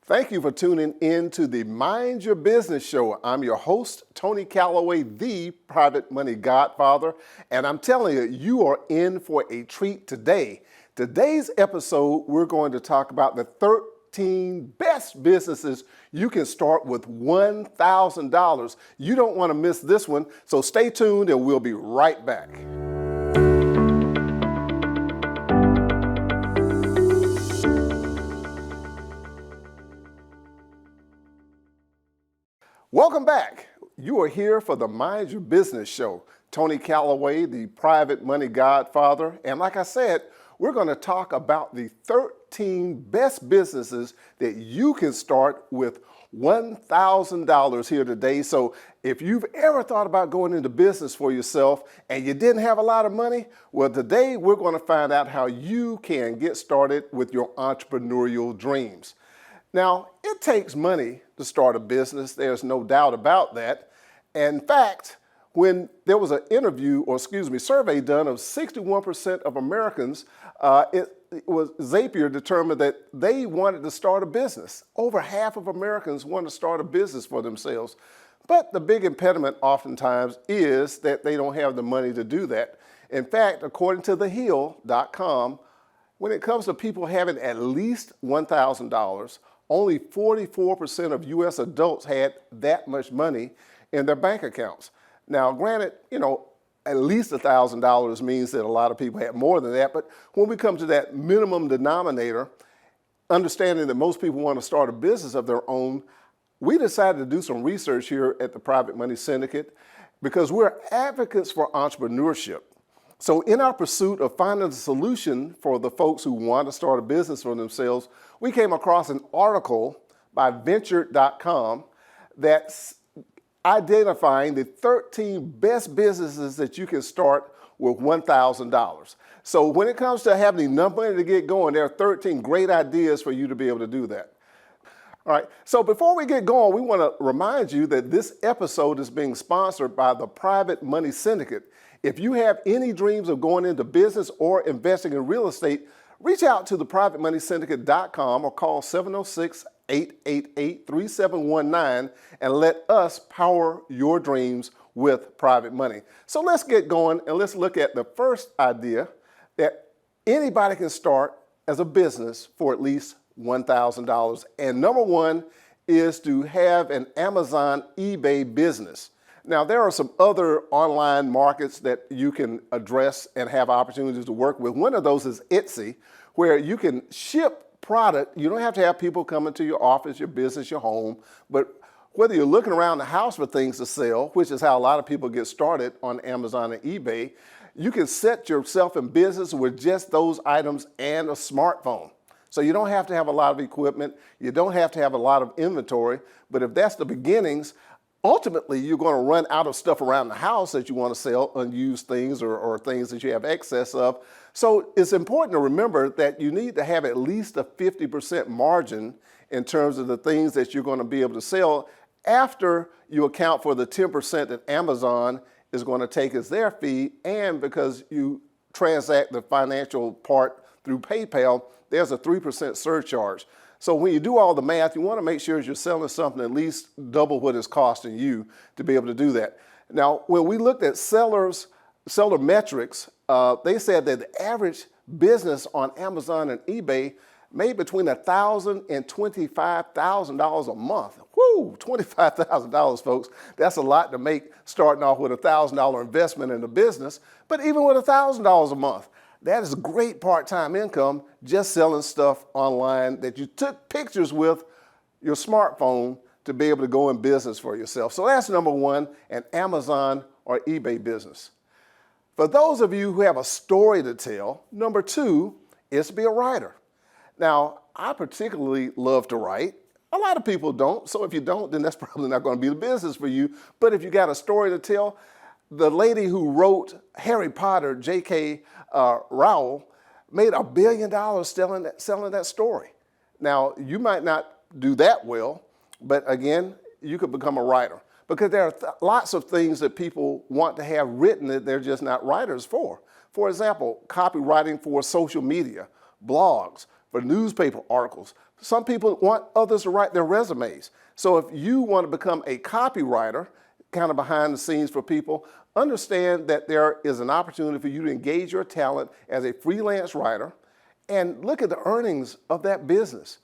Thank you for tuning in to the Mind Your Business Show. I'm your host, Tony Calloway, the Private Money Godfather, and I'm telling you, you are in for a treat today. Today's episode, we're going to talk about the 13 best businesses you can start with $1,000. You don't want to miss this one, so stay tuned and we'll be right back. Welcome back. You are here for the Mind Your Business Show. Tony Calloway, the Private Money Godfather. And like I said, we're going to talk about the 13 best businesses that you can start with $1,000 here today. So if you've ever thought about going into business for yourself and you didn't have a lot of money, well, today we're going to find out how you can get started with your entrepreneurial dreams. Now, it takes money to start a business. There's no doubt about that. In fact, when there was an survey done of 61% of Americans, Zapier determined that they wanted to start a business. Over half of Americans want to start a business for themselves. But the big impediment oftentimes is that they don't have the money to do that. In fact, according to thehill.com, when it comes to people having at least $1,000, only 44% of U.S. adults had that much money in their bank accounts. Now, granted, at least $1,000 means that a lot of people had more than that. But when we come to that minimum denominator, understanding that most people want to start a business of their own, we decided to do some research here at the Private Money Syndicate because we're advocates for entrepreneurship. So in our pursuit of finding a solution for the folks who want to start a business for themselves, we came across an article by Venture.com that's identifying the 13 best businesses that you can start with $1,000. So when it comes to having enough money to get going, there are 13 great ideas for you to be able to do that. All right, so before we get going, we want to remind you that this episode is being sponsored by the Private Money Syndicate. If you have any dreams of going into business or investing in real estate, reach out to theprivatemoneysyndicate.com or call 706-888-3719 and let us power your dreams with private money. So let's get going and let's look at the first idea that anybody can start as a business for at least $1,000. And number one is to have an Amazon eBay business. Now, there are some other online markets that you can address and have opportunities to work with. One of those is Etsy, where you can ship product. You don't have to have people coming to your office, your business, your home. But whether you're looking around the house for things to sell, which is how a lot of people get started on Amazon and eBay, you can set yourself in business with just those items and a smartphone. So you don't have to have a lot of equipment. You don't have to have a lot of inventory. But if that's the beginnings, ultimately, you're going to run out of stuff around the house that you want to sell, unused things or things that you have excess of. So it's important to remember that you need to have at least a 50% margin in terms of the things that you're going to be able to sell after you account for the 10% that Amazon is going to take as their fee, and because you transact the financial part through PayPal, there's a 3% surcharge. So when you do all the math, you want to make sure you're selling something at least double what it's costing you to be able to do that. Now, when we looked at seller metrics, they said that the average business on Amazon and eBay made between $1,000 and $25,000 a month. Woo, $25,000, folks. That's a lot to make starting off with a $1,000 investment in the business. But even with $1,000 a month, that is great part-time income just selling stuff online that you took pictures with your smartphone to be able to go in business for yourself. So that's number one, an Amazon or eBay business. For those of you who have a story to tell, number two is to be a writer. Now, I particularly love to write. A lot of people don't, so if you don't, then that's probably not going to be the business for you. But if you got a story to tell, the lady who wrote Harry Potter, J.K. Rowling, made $1 billion selling that story. Now, you might not do that well, but again, you could become a writer because there are lots of things that people want to have written that they're just not writers for. For example, copywriting for social media, blogs, for newspaper articles, Some people want others to write their resumes. So if you want to become a copywriter, kind of behind the scenes for people, understand that there is an opportunity for you to engage your talent as a freelance writer and look at the earnings of that business.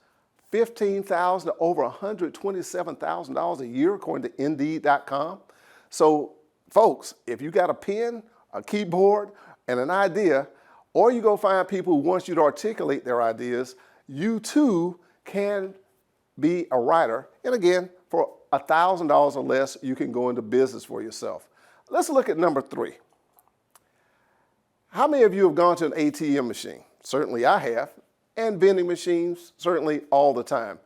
$15,000 to over $127,000 a year, according to Indeed.com. So, folks, if you got a pen, a keyboard, and an idea, or you go find people who want you to articulate their ideas, you too can be a writer. And again, for $1,000 or less, you can go into business for yourself. Let's look at number 3. How many of you have gone to an ATM machine? Certainly I have. And vending machines, certainly all the time.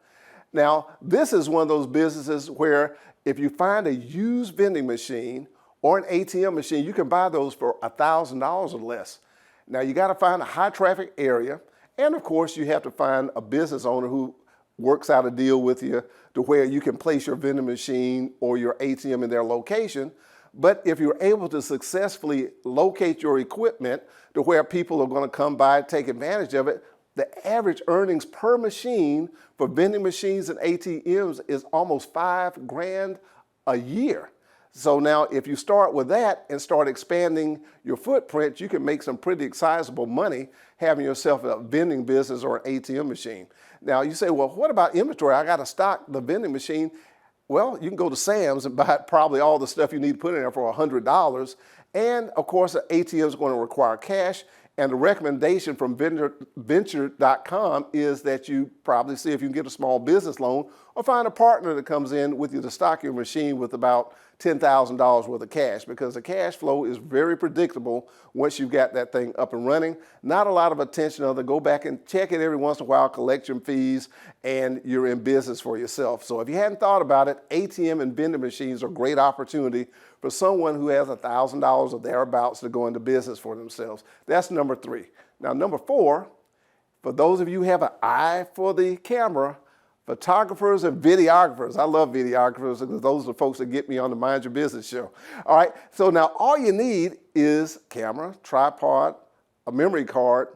Now, this is one of those businesses where if you find a used vending machine or an ATM machine, you can buy those for $1,000 or less. Now, you got to find a high traffic area. And of course, you have to find a business owner who works out a deal with you to where you can place your vending machine or your ATM in their location. But if you're able to successfully locate your equipment to where people are going to come by, take advantage of it, the average earnings per machine for vending machines and ATMs is almost $5,000 a year. So now if you start with that and start expanding your footprint, you can make some pretty sizable money having yourself a vending business or an ATM machine. Now you say, well, what about inventory? I got to stock the vending machine. Well, you can go to Sam's and buy probably all the stuff you need to put in there for $100. And of course, the ATM is going to require cash. And the recommendation from Venture.com is that you probably see if you can get a small business loan or find a partner that comes in with you to stock your machine with about $10,000 worth of cash, because the cash flow is very predictable once you've got that thing up and running. Not a lot of attention other. Go back and check it every once in a while, collect your fees, and you're in business for yourself. So if you hadn't thought about it, ATM and vending machines are a great opportunity for someone who has $1,000 or thereabouts to go into business for themselves. That's number 3. Now, number 4, for those of you who have an eye for the camera, photographers and videographers. I love videographers because those are the folks that get me on the Mind Your Business show. All right, so now all you need is camera, tripod, a memory card,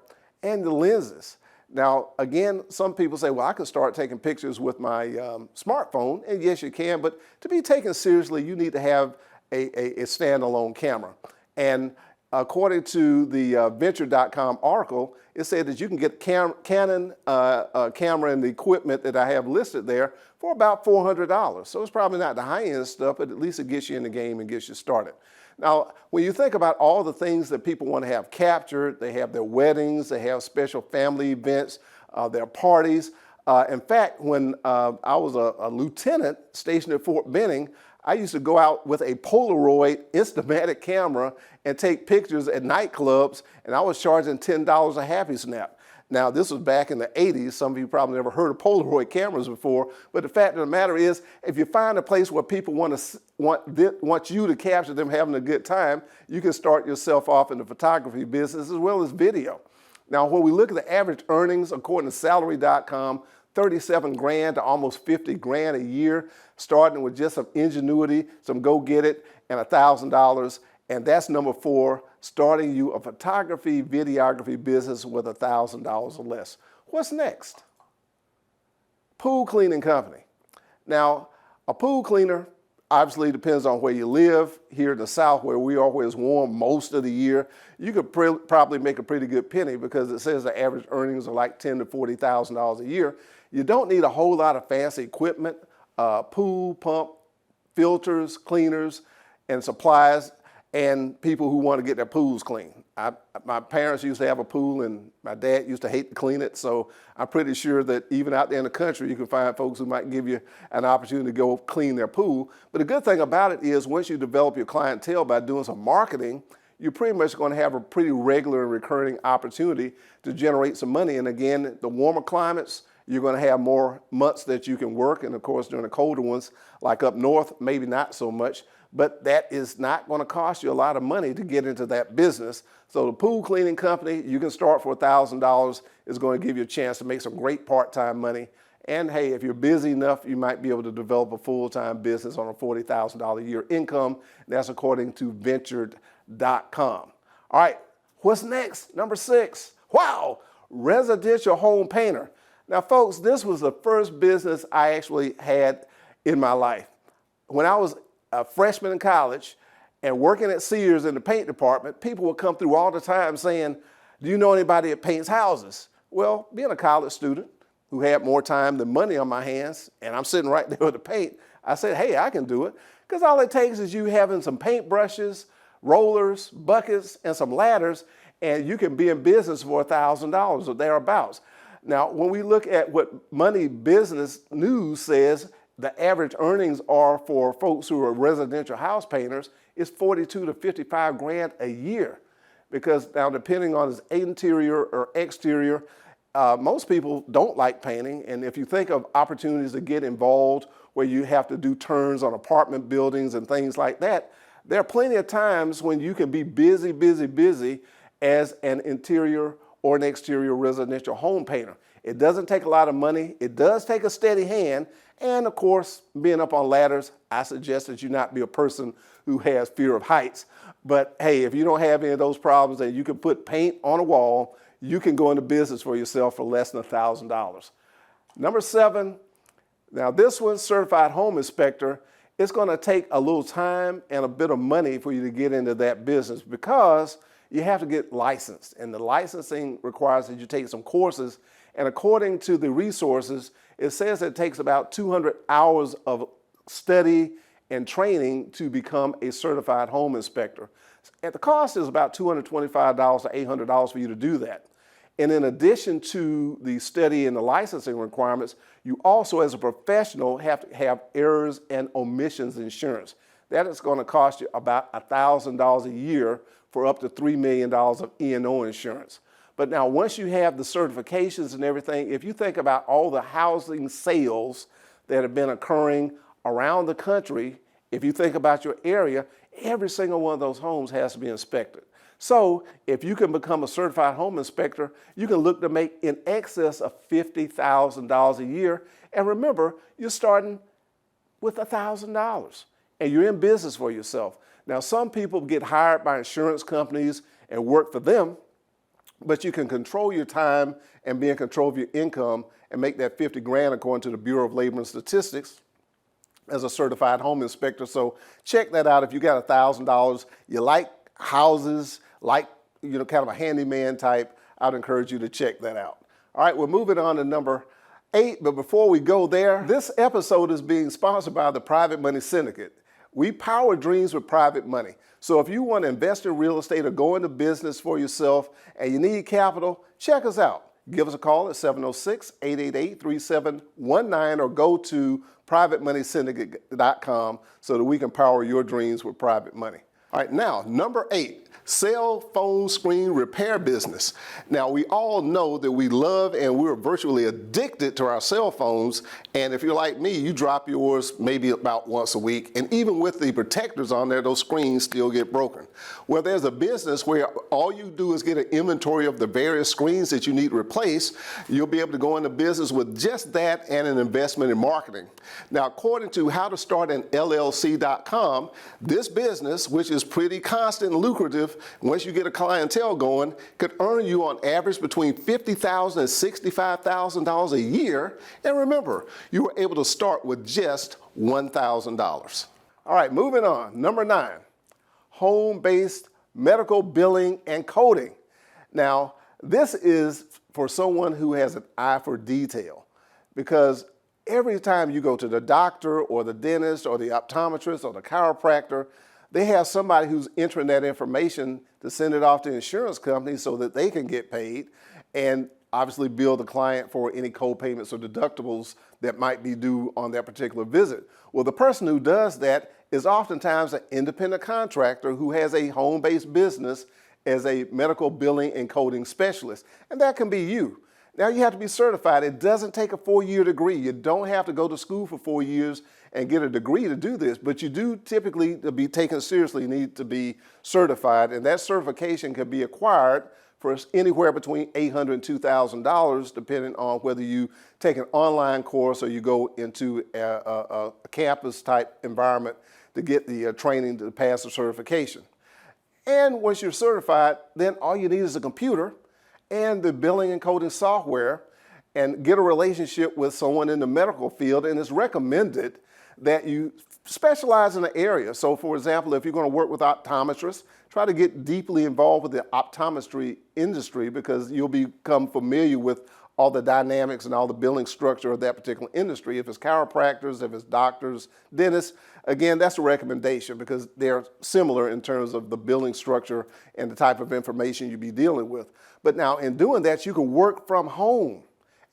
and the lenses. Now, again, some people say, well, I can start taking pictures with my smartphone, and yes, you can, but to be taken seriously, you need to have a standalone camera. And according to the Venture.com article, it said that you can get Canon camera and the equipment that I have listed there for about $400. So it's probably not the high-end stuff, but at least it gets you in the game and gets you started. Now, when you think about all the things that people want to have captured, they have their weddings, they have special family events, their parties. In fact, when I was a lieutenant stationed at Fort Benning, I used to go out with a Polaroid Instamatic camera and take pictures at nightclubs, and I was charging $10 a happy snap. Now, this was back in the 80s. Some of you probably never heard of Polaroid cameras before, but the fact of the matter is, if you find a place where people want you to capture them having a good time, you can start yourself off in the photography business as well as video. Now, when we look at the average earnings, according to Salary.com, $37,000 to almost $50,000 a year, starting with just some ingenuity, some go get it, and $1,000. And that's number 4, starting you a photography, videography business with $1,000 or less. What's next? Pool cleaning company. Now, a pool cleaner obviously depends on where you live. Here in the South, where we are, where it's warm most of the year, you could probably make a pretty good penny because it says the average earnings are like $10,000 to $40,000 a year. You don't need a whole lot of fancy equipment, pool pump, filters, cleaners, and supplies, and people who want to get their pools clean. My parents used to have a pool, and my dad used to hate to clean it, so I'm pretty sure that even out there in the country, you can find folks who might give you an opportunity to go clean their pool. But the good thing about it is once you develop your clientele by doing some marketing, you're pretty much going to have a pretty regular and recurring opportunity to generate some money. And again, the warmer climates, you're going to have more months that you can work. And of course, during the colder ones, like up north, maybe not so much. But that is not going to cost you a lot of money to get into that business. So the pool cleaning company, you can start for $1,000, is going to give you a chance to make some great part-time money. And hey, if you're busy enough, you might be able to develop a full-time business on a $40,000 a year income. That's according to Ventured.com. All right, what's next? Number 6. Wow, residential home painter. Now, folks, this was the first business I actually had in my life. When I was a freshman in college and working at Sears in the paint department, people would come through all the time saying, do you know anybody that paints houses? Well, being a college student who had more time than money on my hands, and I'm sitting right there with the paint, I said, hey, I can do it. Because all it takes is you having some paint brushes, rollers, buckets, and some ladders, and you can be in business for $1,000 or thereabouts. Now, when we look at what Money Business News says, the average earnings are for folks who are residential house painters is 42 to 55 grand a year. Because now, depending on his interior or exterior, most people don't like painting. And if you think of opportunities to get involved where you have to do turns on apartment buildings and things like that, there are plenty of times when you can be busy, busy, busy as an interior or an exterior residential home painter. It doesn't take a lot of money. It does take a steady hand. And of course, being up on ladders, I suggest that you not be a person who has fear of heights. But hey, if you don't have any of those problems and you can put paint on a wall, you can go into business for yourself for less than $1,000. Number 7, now this one, certified home inspector. It's going to take a little time and a bit of money for you to get into that business because you have to get licensed. And the licensing requires that you take some courses. And according to the resources, it says it takes about 200 hours of study and training to become a certified home inspector. And the cost is about $225 to $800 for you to do that. And in addition to the study and the licensing requirements, you also as a professional have to have errors and omissions insurance. That is going to cost you about $1,000 a year for up to $3 million of E&O insurance. But now once you have the certifications and everything, if you think about all the housing sales that have been occurring around the country, if you think about your area, every single one of those homes has to be inspected. So if you can become a certified home inspector, you can look to make in excess of $50,000 a year. And remember, you're starting with $1,000 and you're in business for yourself. Now, some people get hired by insurance companies and work for them, but you can control your time and be in control of your income and make that 50 grand according to the Bureau of Labor and Statistics as a certified home inspector. So check that out. If you got $1,000, you like houses, like, kind of a handyman type, I'd encourage you to check that out. All right, we're moving on to number 8, but before we go there, this episode is being sponsored by the Private Money Syndicate. We power dreams with private money. So if you want to invest in real estate or go into business for yourself and you need capital, check us out. Give us a call at 706-888-3719 or go to privatemoneysyndicate.com so that we can power your dreams with private money. All right, now, number 8, cell phone screen repair business. Now, we all know that we love and we're virtually addicted to our cell phones. And if you're like me, you drop yours maybe about once a week. And even with the protectors on there, those screens still get broken. Well, there's a business where all you do is get an inventory of the various screens that you need replaced. You'll be able to go into business with just that and an investment in marketing. Now, according to howtostartanllc.com, this business, which is pretty constant and lucrative, once you get a clientele going, could earn you on average between $50,000 and $65,000 a year. And remember, you were able to start with just $1,000. All right, moving on. Number 9, home-based medical billing and coding. Now, this is for someone who has an eye for detail, because every time you go to the doctor or the dentist or the optometrist or the chiropractor, they have somebody who's entering that information to send it off to insurance companies so that they can get paid and obviously bill the client for any co-payments or deductibles that might be due on that particular visit. Well, the person who does that is oftentimes an independent contractor who has a home-based business as a medical billing and coding specialist, and that can be you. Now, you have to be certified. It doesn't take a 4-year degree. You don't have to go to school for 4 years and get a degree to do this, but you do typically, to be taken seriously, need to be certified, and that certification can be acquired for anywhere between $800 and $2,000, depending on whether you take an online course or you go into a campus-type environment to get the training to pass the certification. And once you're certified, then all you need is a computer and the billing and coding software. and get a relationship with someone in the medical field, and it's recommended that you specialize in an area. So for example, if you're going to work with optometrists, try to get deeply involved with the optometry industry because you'll become familiar with all the dynamics and all the billing structure of that particular industry. If it's chiropractors, if it's doctors, dentists, again, that's a recommendation because they're similar in terms of the billing structure and the type of information you'll be dealing with. But now in doing that, you can work from home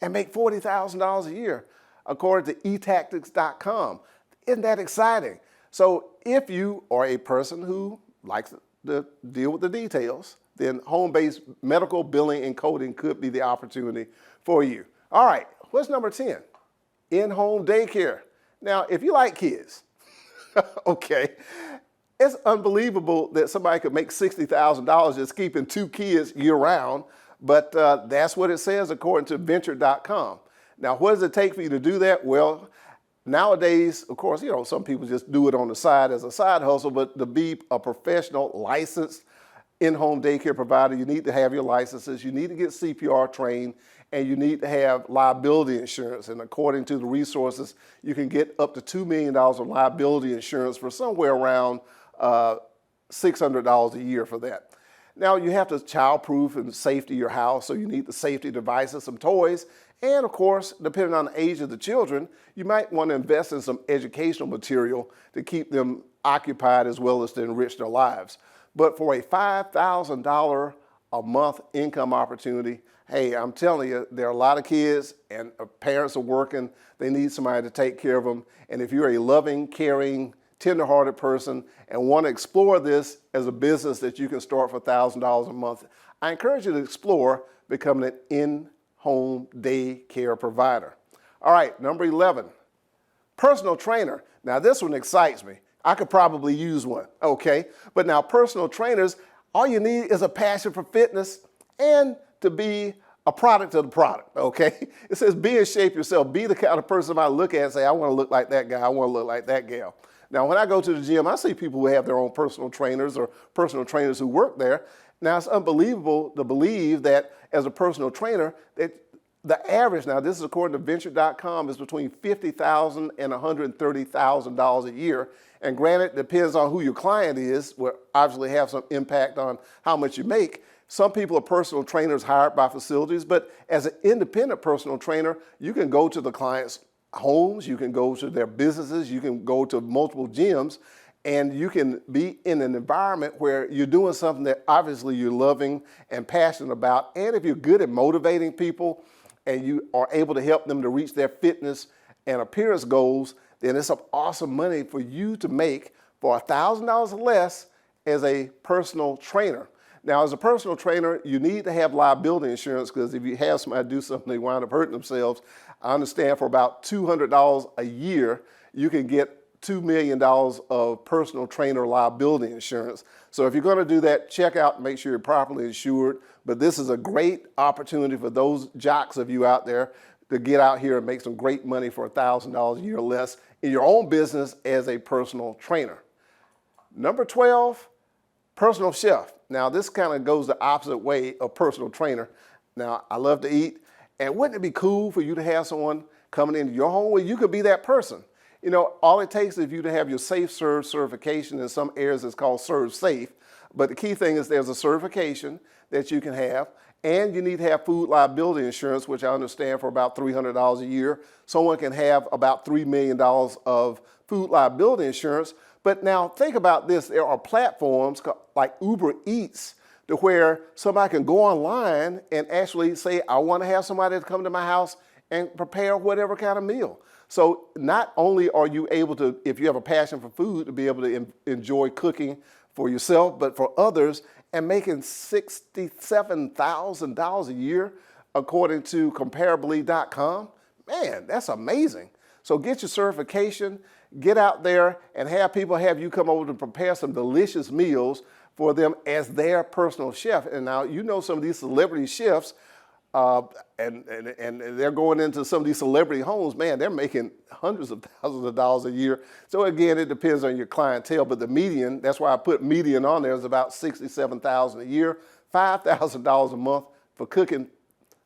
and make $40,000 a year, according to etactics.com. Isn't that exciting? So if you are a person who likes to deal with the details, then home-based medical billing and coding could be the opportunity for you. All right, what's number 10? In-home daycare. Now, if you like kids, okay, it's unbelievable that somebody could make $60,000 just keeping 2 kids year-round, but that's what it says according to venture.com. Now, what does it take for you to do that? Well, nowadays, of course, you know, some people just do it on the side as a side hustle, but to be a professional, licensed in-home daycare provider, you need to have your licenses, you need to get CPR trained, and you need to have liability insurance. And according to the resources, you can get up to $2 million of liability insurance for somewhere around $600 a year for that. Now, you have to child-proof and safety your house, so you need the safety devices, some toys, and of course, depending on the age of the children, you might want to invest in some educational material to keep them occupied as well as to enrich their lives. But for a $5,000 a month income opportunity, hey, I'm telling you, there are a lot of kids and parents are working. They need somebody to take care of them. And if you're a loving, caring, tender-hearted person and want to explore this as a business that you can start for $1,000 a month, I encourage you to explore becoming an in-home daycare provider. All right, number 11, personal trainer. Now this one excites me. I could probably use one, okay? But now personal trainers, all you need is a passion for fitness and to be a product of the product, okay? It says be in shape yourself. Be the kind of person I look at and say, I want to look like that guy, I want to look like that gal. Now, when I go to the gym, I see people who have their own personal trainers or personal trainers who work there. Now, it's unbelievable to believe that as a personal trainer, that the average, now this is according to venture.com, is between $50,000 and $130,000 a year. And granted, it depends on who your client is, will obviously have some impact on how much you make. Some people are personal trainers hired by facilities, but as an independent personal trainer, you can go to the client's homes, you can go to their businesses, you can go to multiple gyms, and you can be in an environment where you're doing something that obviously you're loving and passionate about. And if you're good at motivating people and you are able to help them to reach their fitness and appearance goals, then it's some awesome money for you to make for $1,000 or less as a personal trainer. Now, as a personal trainer, you need to have liability insurance because if you have somebody do something, they wind up hurting themselves. I understand for about $200 a year, you can get $2 million of personal trainer liability insurance. So if you're going to do that, check out and make sure you're properly insured. But this is a great opportunity for those jocks of you out there to get out here and make some great money for $1,000 a year or less in your own business as a personal trainer. Number 12, personal chef. Now, this kind of goes the opposite way of personal trainer. Now, I love to eat, and wouldn't it be cool for you to have someone coming into your home where you could be that person? You know, all it takes is for you to have your Safe Serve certification. In some areas, it's called Serve Safe. But the key thing is there's a certification that you can have, and you need to have food liability insurance, which I understand for about $300 a year. Someone can have about $3 million of food liability insurance. But now think about this. There are platforms like Uber Eats to where somebody can go online and actually say, I want to have somebody to come to my house and prepare whatever kind of meal. So not only are you able to, if you have a passion for food, to be able to enjoy cooking for yourself, but for others, and making $67,000 a year, according to comparably.com. Man, that's amazing. So get your certification, get out there and have people have you come over to prepare some delicious meals for them as their personal chef. And now, you know, some of these celebrity chefs, and they're going into some of these celebrity homes, man, they're making hundreds of thousands of dollars a year. So again, it depends on your clientele, but the median, that's why I put median on there, is about $67,000 a year, $5,000 a month for cooking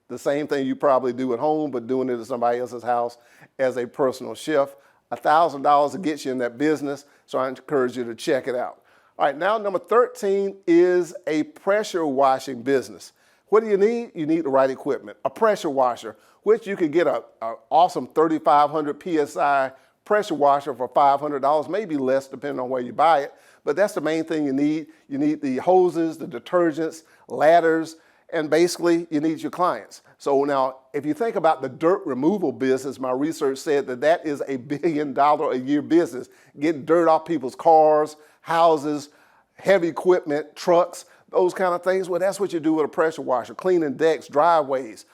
The same thing you probably do at home, but doing it at somebody else's house as a personal chef. $1,000 to get you in that business, so I encourage you to check it out. All right, now number 13 is a pressure washing business. What do you need? You need the right equipment. A pressure washer, which you can get an awesome 3,500 PSI pressure washer for $500, maybe less depending on where you buy it. But that's the main thing you need. You need the hoses, the detergents, ladders, and basically you need your clients. So now, if you think about the dirt removal business, my research said that that is a $1 billion a year business. Getting dirt off people's cars, houses, heavy equipment, trucks, those kind of things. Well, that's what you do with a pressure washer. Cleaning decks, driveways.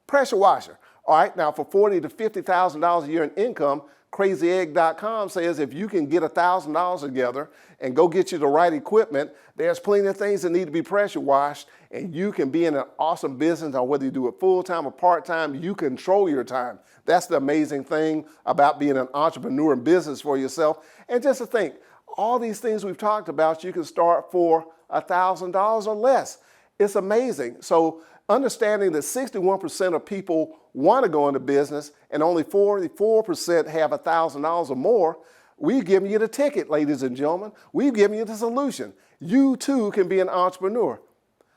Pressure washer. All right, now for $40,000 to $50,000 a year in income, crazyegg.com says if you can get $1,000 together and go get you the right equipment, there's plenty of things that need to be pressure washed, and you can be in an awesome business. Now, whether you do it full-time or part-time, you control your time. That's the amazing thing about being an entrepreneur in business for yourself. And just to think, all these things we've talked about, you can start for $1,000 or less. It's amazing. So understanding that 61% of people want to go into business and only 44% have $1,000 or more, we've given you the ticket, ladies and gentlemen. We've given you the solution. You too can be an entrepreneur.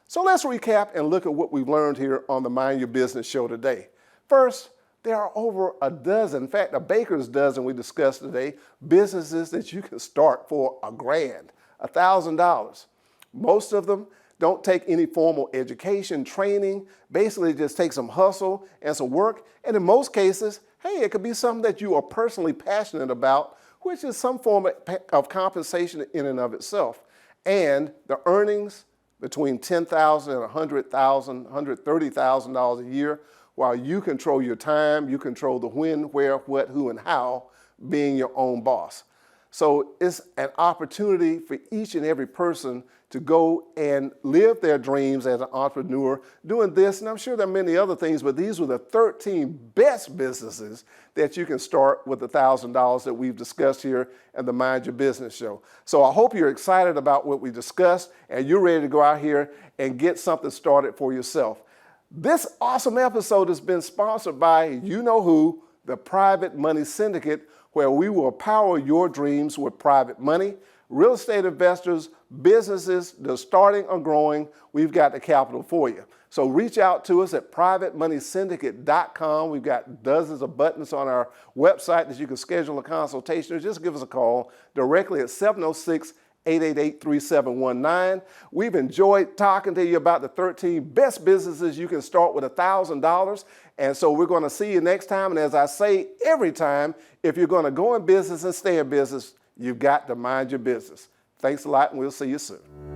So let's recap and look at what we've learned here on the Mind Your Business show today. First, there are over a dozen, in fact, a baker's dozen we discussed today, businesses that you can start for $1,000, $1,000. Most of them don't take any formal education, training, basically just take some hustle and some work. And in most cases, hey, it could be something that you are personally passionate about, which is some form of compensation in and of itself. And the earnings between $10,000 and $100,000, $130,000 a year, while you control your time, you control the when, where, what, who, and how, being your own boss. So it's an opportunity for each and every person to go and live their dreams as an entrepreneur doing this. And I'm sure there are many other things, but these were the 13 best businesses that you can start with $1,000 that we've discussed here in the Mind Your Business show. So I hope you're excited about what we discussed and you're ready to go out here and get something started for yourself. This awesome episode has been sponsored by you know who, the Private Money Syndicate, where we will power your dreams with private money. Real estate investors, businesses that are starting or growing, we've got the capital for you. So reach out to us at privatemoneysyndicate.com. We've got dozens of buttons on our website that you can schedule a consultation or just give us a call directly at 706-888-3719. We've enjoyed talking to you about the 13 best businesses you can start with $1,000. And so we're going to see you next time. And as I say every time, if you're going to go in business and stay in business, you've got to mind your business. Thanks a lot, and we'll see you soon.